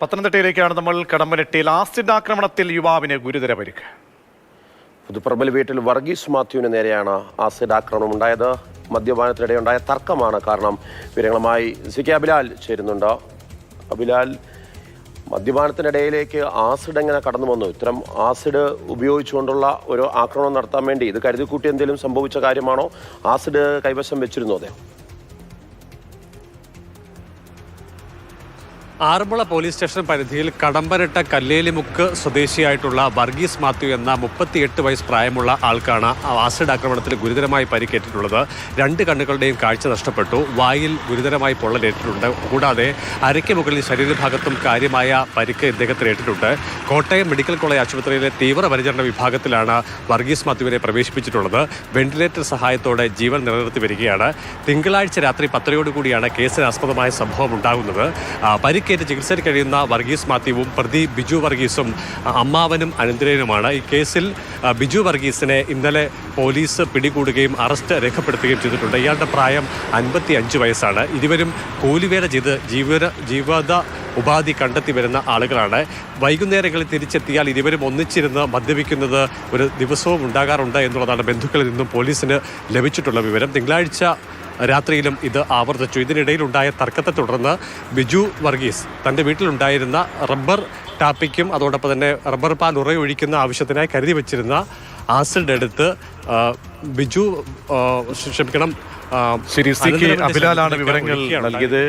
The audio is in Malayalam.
പത്തനംതിട്ടയിലേക്കാണ് നമ്മൾ. കടമ്പനിട്ടയിൽ ആസിഡ് ആക്രമണത്തിൽ യുവാവിന് ഗുരുതര പരിക്ക്. പുതുപ്പറമ്പിൽ വീട്ടിൽ വർഗീസ് മാത്യുവിന് നേരെയാണ് ആസിഡ് ആക്രമണം ഉണ്ടായത്. മദ്യപാനത്തിനിടെ ഉണ്ടായ തർക്കമാണ് കാരണം. വിവരങ്ങളുമായി സി കെ അബിലാൽ ചേരുന്നുണ്ട്. അബിലാൽ, മദ്യപാനത്തിനിടയിലേക്ക് ആസിഡ് എങ്ങനെ കടന്നു വന്നു? ഇത്തരം ആസിഡ് ഉപയോഗിച്ചുകൊണ്ടുള്ള ഒരു ആക്രമണം നടത്താൻ വേണ്ടി ഇത് കരുതിക്കൂട്ടി എന്തെങ്കിലും സംഭവിച്ച കാര്യമാണോ? ആസിഡ് കൈവശം വെച്ചിരുന്നു അദ്ദേഹം? ആറന്മുള പോലീസ് സ്റ്റേഷൻ പരിധിയിൽ കടമ്പനിട്ട കല്ലേലിമുക്ക് സ്വദേശിയായിട്ടുള്ള വർഗീസ് മാത്യു എന്ന 38 വയസ്സ് പ്രായമുള്ള ആൾക്കാണ് ആസിഡ് ആക്രമണത്തിൽ ഗുരുതരമായി പരിക്കേറ്റിട്ടുള്ളത്. 2 കണ്ണുകളുടെയും കാഴ്ച നഷ്ടപ്പെട്ടു. വായിൽ ഗുരുതരമായി പൊള്ളലേറ്റിട്ടുണ്ട്. കൂടാതെ അരയ്ക്ക് മുകളിൽ ശരീരഭാഗത്തും കാര്യമായ പരിക്ക് ഇദ്ദേഹത്തിന് ഏറ്റിട്ടുണ്ട്. കോട്ടയം മെഡിക്കൽ കോളേജ് ആശുപത്രിയിലെ തീവ്രപരിചരണ വിഭാഗത്തിലാണ് വർഗീസ് മാത്യുവിനെ പ്രവേശിപ്പിച്ചിട്ടുള്ളത്. വെന്റിലേറ്റർ സഹായത്തോടെ ജീവൻ നിലനിർത്തി വരികയാണ്. തിങ്കളാഴ്ച രാത്രി 10:00 കേസിനാസ്പദമായ സംഭവം ഉണ്ടാകുന്നത്. പരിക്കേറ്റ് ചികിത്സയിൽ കഴിയുന്ന വർഗീസ് മാത്യുവും പ്രതി ബിജു വർഗീസും അമ്മാവനും അനന്തരനുമാണ്. ഈ കേസിൽ ബിജു വർഗീസിനെ ഇന്നലെ പോലീസ് പിടികൂടുകയും അറസ്റ്റ് രേഖപ്പെടുത്തുകയും ചെയ്തിട്ടുണ്ട്. ഇയാളുടെ പ്രായം 55 വയസ്സാണ്. ഇരുവരും കൂലിവേല ചെയ്ത് ജീവിത ഉപാധി കണ്ടെത്തി വരുന്ന ആളുകളാണ്. വൈകുന്നേരങ്ങളിൽ തിരിച്ചെത്തിയാൽ ഇരുവരും ഒന്നിച്ചിരുന്ന് മദ്യപിക്കുന്നത് ഒരു ദിവസവും ഉണ്ടാകാറുണ്ട് എന്നുള്ളതാണ് ബന്ധുക്കളിൽ നിന്നും പോലീസിന് ലഭിച്ചിട്ടുള്ള വിവരം. തിങ്കളാഴ്ച രാത്രിയിലും ഇത് ആവർത്തിച്ചു. ഇതിനിടയിലുണ്ടായ തർക്കത്തെ തുടർന്ന് ബിജു വർഗീസ് തൻ്റെ വീട്ടിലുണ്ടായിരുന്ന റബ്ബർ ടാപ്പിക്കും അതോടൊപ്പം തന്നെ റബ്ബർ പാൽ ഉറയൊഴിക്കുന്ന ആവശ്യത്തിനായി കരുതി വെച്ചിരുന്ന ആസിഡ് എടുത്ത് ശരി, സി കെ അബിലാലാണ് വിവരങ്ങൾ നൽകിയത്.